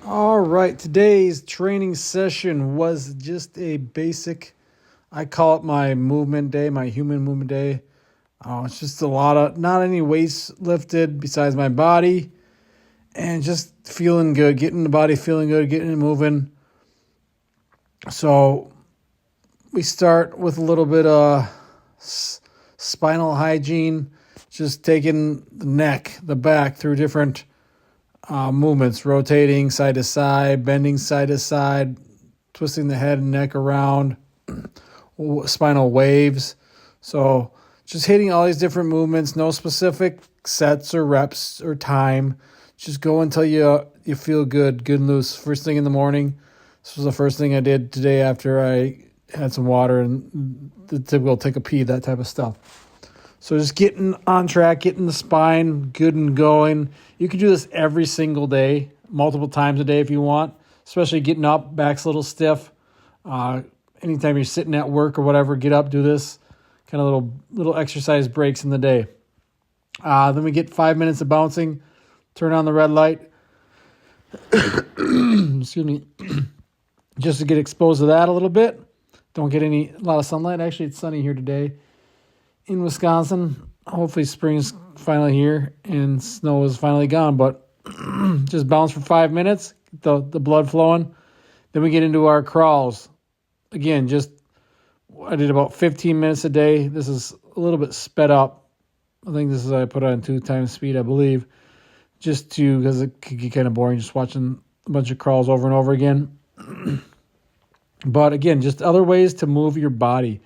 All right, today's training session was just a basic, I call it my movement day, my human movement day. It's just a lot of, not any weights lifted besides my body, and just feeling good, getting the body feeling good, getting it moving. So we start with a little bit of spinal hygiene, just taking the neck, the back through different movements, rotating side to side, bending side to side, twisting the head and neck around, spinal waves. So just hitting all these different movements, no specific sets or reps or time. Just go until you feel good and loose. First thing in the morning. This was the first thing I did today after I had some water and the typical take a pee, that type of stuff. So just getting on track, getting the spine good and going. You can do this every single day, multiple times a day if you want, especially getting up, back's a little stiff. Anytime you're sitting at work or whatever, get up, do this. Kind of little exercise breaks in the day. Then we get 5 minutes of bouncing, turn on the red light. Excuse me. Just to get exposed to that a little bit. Don't get a lot of sunlight. Actually, it's sunny here today in Wisconsin. Hopefully spring's finally here and snow is finally gone, but just bounce for 5 minutes, get the blood flowing. Then we get into our crawls. Again, I did about 15 minutes a day. This is a little bit sped up. I think I put it on 2 times speed, I believe, because it could get kind of boring just watching a bunch of crawls over and over again. But again, just other ways to move your body.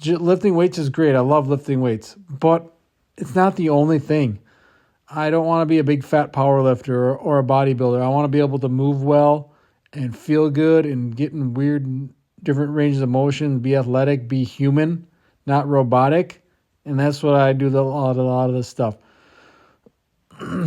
Lifting weights is great. I love lifting weights, but it's not the only thing. I don't want to be a big fat power lifter or a bodybuilder. I want to be able to move well and feel good and get in weird and different ranges of motion, be athletic, be human, not robotic. And that's what I do a lot of this stuff.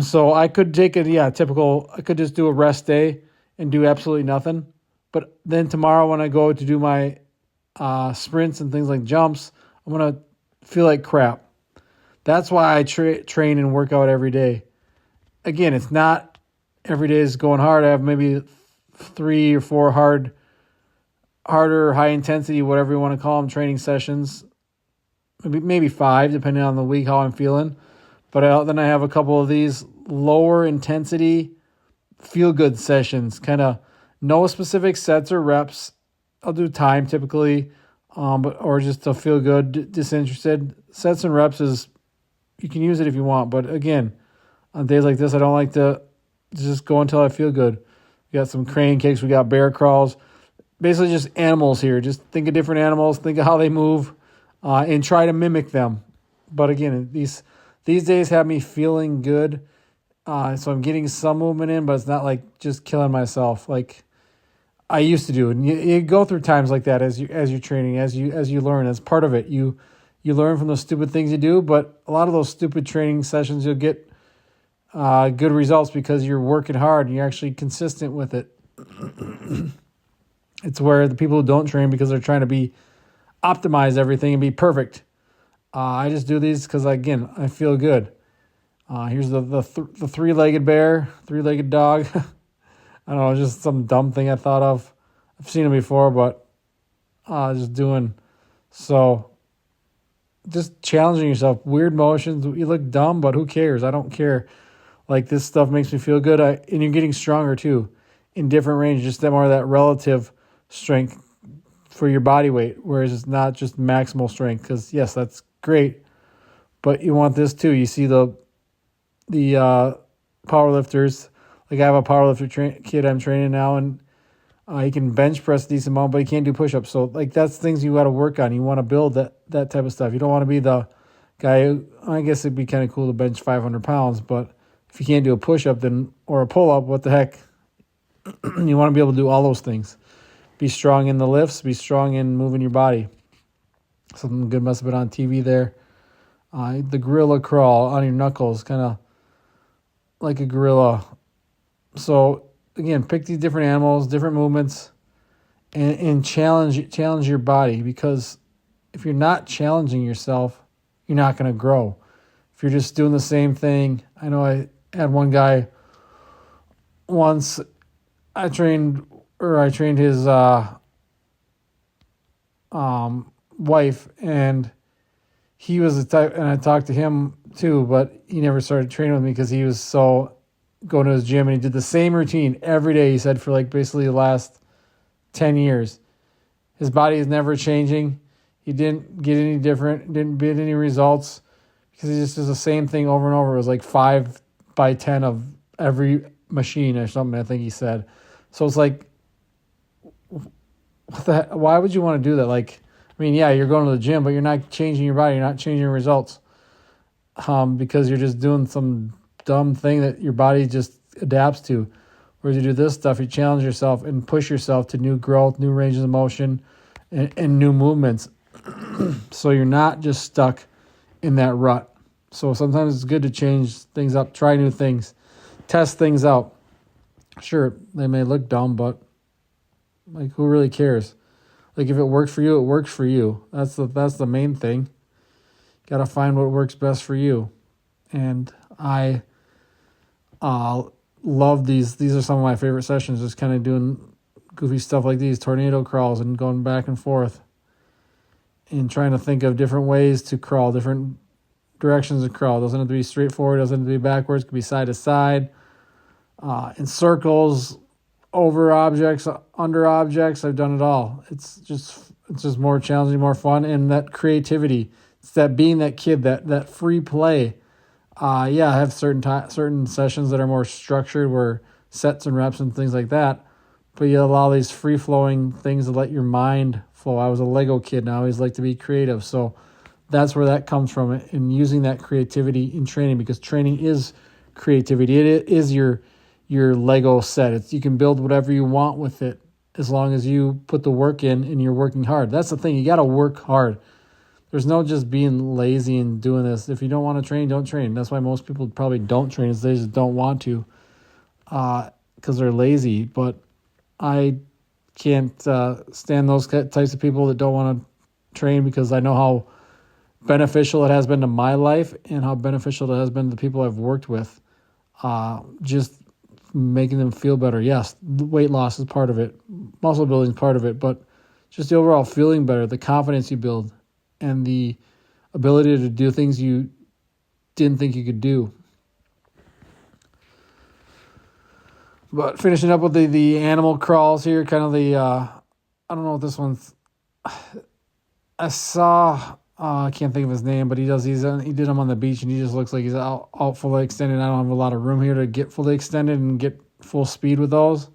So I could take I could just do a rest day and do absolutely nothing. But then tomorrow when I go to do my sprints and things like jumps, I'm going to feel like crap. That's why I train and work out every day. Again, it's not every day is going hard. I have maybe 3 or 4 harder, high intensity, whatever you want to call them, training sessions. Maybe 5, depending on the week, how I'm feeling. But then I have a couple of these lower intensity, feel good sessions, kind of no specific sets or reps. I'll do time typically, or just to feel good, disinterested. Sets and reps you can use it if you want, but again, on days like this, I don't like to just go until I feel good. We got some crane kicks, we got bear crawls, basically just animals here. Just think of different animals, think of how they move, and try to mimic them. But again, these days have me feeling good, so I'm getting some movement in, but it's not like just killing myself like I used to do. And you go through times like that as you're training, as you learn. As part of it, you learn from those stupid things you do, but a lot of those stupid training sessions you'll get good results because you're working hard and you're actually consistent with it. It's where the people who don't train because they're trying to optimize everything and be perfect. I just do these because, again, I feel good. Here's the three-legged bear, three-legged dog. I don't know, just some dumb thing I thought of. I've seen it before, but just doing. So just challenging yourself. Weird motions. You look dumb, but who cares? I don't care. Like, this stuff makes me feel good. And you're getting stronger, too, in different ranges. Just more of that relative strength for your body weight, whereas it's not just maximal strength. Because, yes, that's great, but you want this, too. You see the power lifters. Like, I have a powerlifter kid I'm training now, and he can bench press a decent amount, but he can't do push-ups. So, like, that's things you got to work on. You want to build that type of stuff. You don't want to be the guy who, I guess it'd be kind of cool to bench 500 pounds, but if you can't do a push-up or a pull-up, what the heck? You want to be able to do all those things. Be strong in the lifts. Be strong in moving your body. Something good must have been on TV there. The gorilla crawl on your knuckles, kind of like a gorilla. So, again, pick these different animals, different movements, and challenge your body, because if you're not challenging yourself, you're not going to grow. If you're just doing the same thing, I know I had one guy once, I trained his wife, and he was the type, and I talked to him too, but he never started training with me because he was so going to his gym, and he did the same routine every day. He said for like basically the last 10 years. His body is never changing. He didn't get any different, didn't get any results because he just does the same thing over and over. It was like 5 by 10 of every machine or something, I think he said. So it's like, why would you want to do that? Like, I mean, yeah, you're going to the gym, but you're not changing your body. You're not changing your results because you're just doing some dumb thing that your body just adapts to. Whereas you do this stuff, you challenge yourself and push yourself to new growth, new ranges of motion, and new movements. So you're not just stuck in that rut. So sometimes it's good to change things up, try new things, test things out. Sure, they may look dumb, but like, who really cares? Like, if it works for you, it works for you. That's the main thing. Got to find what works best for you. And I love these. These are some of my favorite sessions, just kind of doing goofy stuff like these, tornado crawls and going back and forth and trying to think of different ways to crawl, different directions to crawl. It doesn't have to be straightforward. It doesn't have to be backwards. It could be side to side, in circles, over objects, under objects. I've done it all. It's just more challenging, more fun, and that creativity. It's that being that kid, that free play. I have certain sessions that are more structured, where sets and reps and things like that. But you allow these free flowing things to let your mind flow. I was a Lego kid, and I always like to be creative. So that's where that comes from, and using that creativity in training, because training is creativity. It is your Lego set. You can build whatever you want with it as long as you put the work in and you're working hard. That's the thing. You got to work hard. There's no just being lazy and doing this. If you don't want to train, don't train. That's why most people probably don't train, is they just don't want to because they're lazy. But I can't stand those types of people that don't want to train, because I know how beneficial it has been to my life and how beneficial it has been to the people I've worked with. Just making them feel better. Yes, weight loss is part of it. Muscle building is part of it. But just the overall feeling better, the confidence you build, and the ability to do things you didn't think you could do. But finishing up with the animal crawls here, kind of I don't know what this one's. I saw, I can't think of his name, but he did them on the beach, and he just looks like he's out fully extended. I don't have a lot of room here to get fully extended and get full speed with those,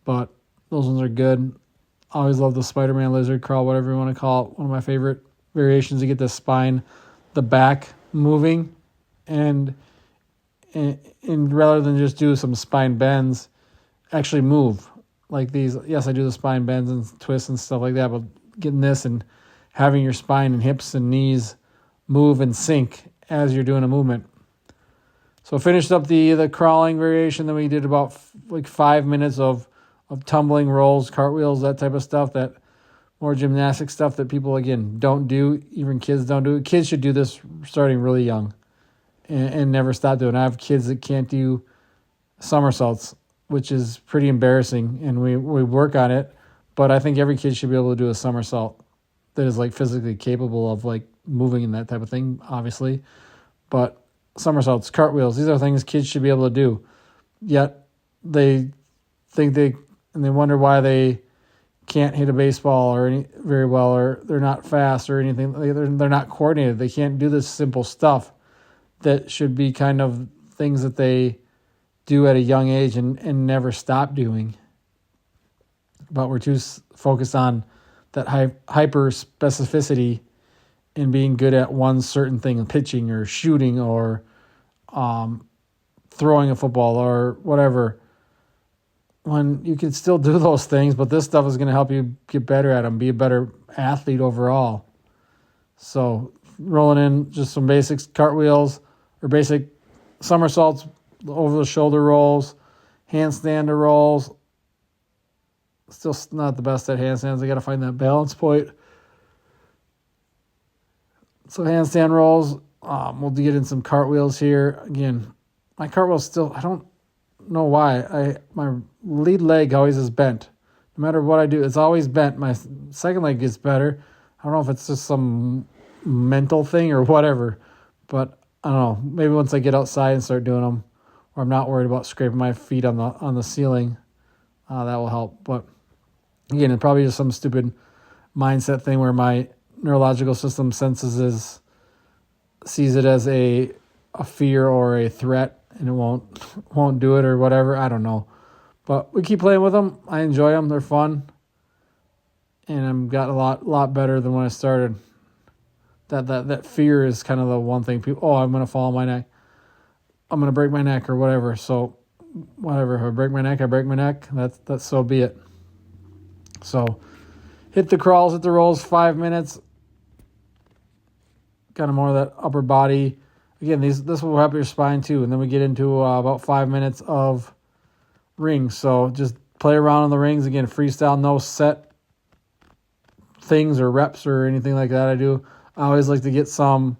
but those ones are good. I always love the Spider-Man lizard crawl, whatever you want to call it. One of my favorite variations to get the spine, the back moving, and rather than just do some spine bends, actually move like these. Yes, I do the spine bends and twists and stuff like that, but getting this and having your spine and hips and knees move and sync as you're doing a movement. So finished up the crawling variation. Then we did about 5 minutes of tumbling, rolls, cartwheels, that type of stuff, that more gymnastic stuff that people, again, don't do. Even kids don't do it. Kids should do this starting really young and never stop doing it. I have kids that can't do somersaults, which is pretty embarrassing, and we work on it. But I think every kid should be able to do a somersault that is physically capable of moving and that type of thing, obviously. But somersaults, cartwheels, these are things kids should be able to do. Yet they think and they wonder why they can't hit a baseball very well, or they're not fast or anything. They're not coordinated. They can't do this simple stuff that should be kind of things that they do at a young age and never stop doing. But we're too focused on that hyper specificity and being good at one certain thing, pitching or shooting or throwing a football or whatever, when you can still do those things, but this stuff is going to help you get better at them, be a better athlete overall. So rolling in just some basics, cartwheels or basic somersaults, over the shoulder rolls, handstand rolls. Still not the best at handstands. I got to find that balance point. So handstand rolls. We'll get in some cartwheels here. Again, my cartwheels still, don't know why. My lead leg always is bent. No matter what I do, it's always bent. My second leg gets better. I don't know if it's just some mental thing or whatever, but I don't know. Maybe once I get outside and start doing them, or I'm not worried about scraping my feet on the ceiling, that will help. But again, it's probably just some stupid mindset thing where my neurological system sees it as a fear or a threat, and it won't do it or whatever. I don't know, but we keep playing with them. I enjoy them; they're fun, and I'm got a lot better than when I started. That fear is kind of the one thing people. Oh, I'm gonna fall on my neck. I'm gonna break my neck or whatever. So, whatever. If I break my neck, I break my neck. That's so be it. So, hit the crawls, hit the rolls, 5 minutes. Kind of more of that upper body. Again, this will help your spine too. And then we get into about 5 minutes of rings. So just play around on the rings. Again, freestyle, no set things or reps or anything like that I do. I always like to get some.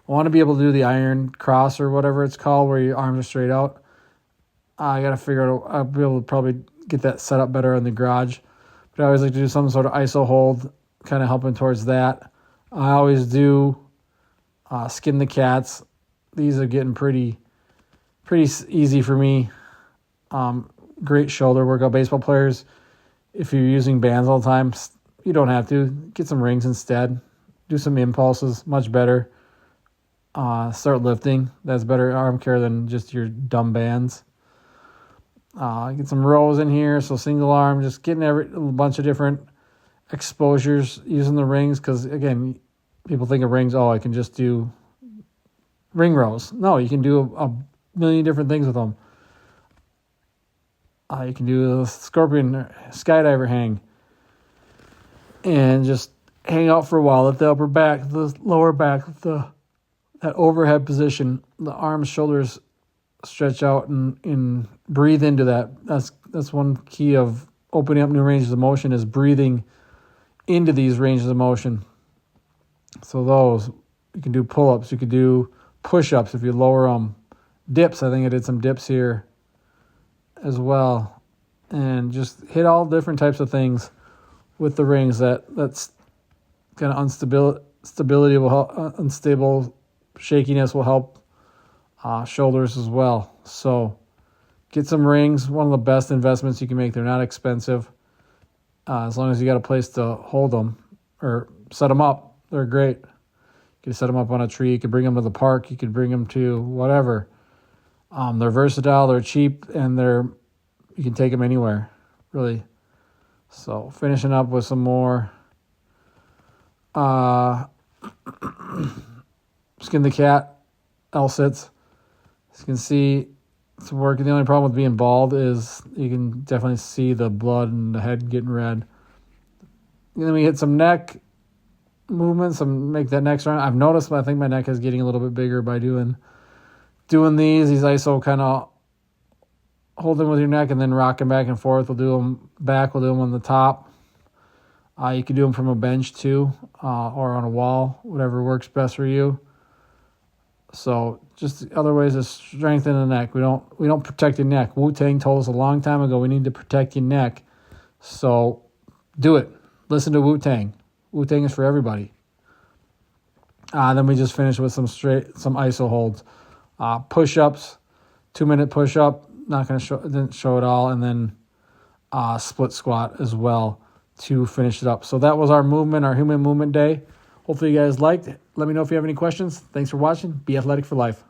I want to be able to do the iron cross or whatever it's called where your arms are straight out. I got to figure out, I'll be able to probably get that set up better in the garage. But I always like to do some sort of iso hold, kind of helping towards that. I always do skin the cats. These are getting pretty easy for me. Great shoulder workout. Baseball players, if you're using bands all the time, you don't have to. Get some rings instead. Do some impulses, much better. Start lifting. That's better arm care than just your dumb bands. Get some rows in here. So single arm, just getting a bunch of different exposures using the rings. Because again, people think of rings, I can just do ring rows. No, you can do a million different things with them. You can do a scorpion skydiver hang. And just hang out for a while. Let the upper back, the lower back, that overhead position, the arms, shoulders stretch out and breathe into that. That's one key of opening up new ranges of motion is breathing into these ranges of motion. So those, you can do pull-ups, you could do push-ups if you lower them. Dips, I think I did some dips here as well. And just hit all different types of things with the rings. That's kind of stability will help, unstable shakiness will help shoulders as well. So get some rings, one of the best investments you can make. They're not expensive. As long as you got a place to hold them or set them up, they're great. You can set them up on a tree. You could bring them to the park. You could bring them to whatever. They're versatile. They're cheap, and you can take them anywhere, really. So finishing up with some more skin the cat, L-sits. As you can see, it's working. The only problem with being bald is you can definitely see the blood and the head getting red. And then we hit some neck movements and make that neck strong. I've noticed, I think my neck is getting a little bit bigger by doing these iso kind of holding with your neck and then rocking back and forth. We'll do them back. We'll do them on the top. You can do them from a bench too, or on a wall, whatever works best for you. So just other ways to strengthen the neck. We don't protect your neck. Wu-Tang told us a long time ago we need to protect your neck. So do it. Listen to Wu-Tang. Wu-Tang is for everybody. Then we just finish with some iso holds. Push-ups, 2-minute push-up. Not going to didn't show it all. And then split squat as well to finish it up. So that was our human movement day. Hopefully you guys liked it. Let me know if you have any questions. Thanks for watching. Be athletic for life.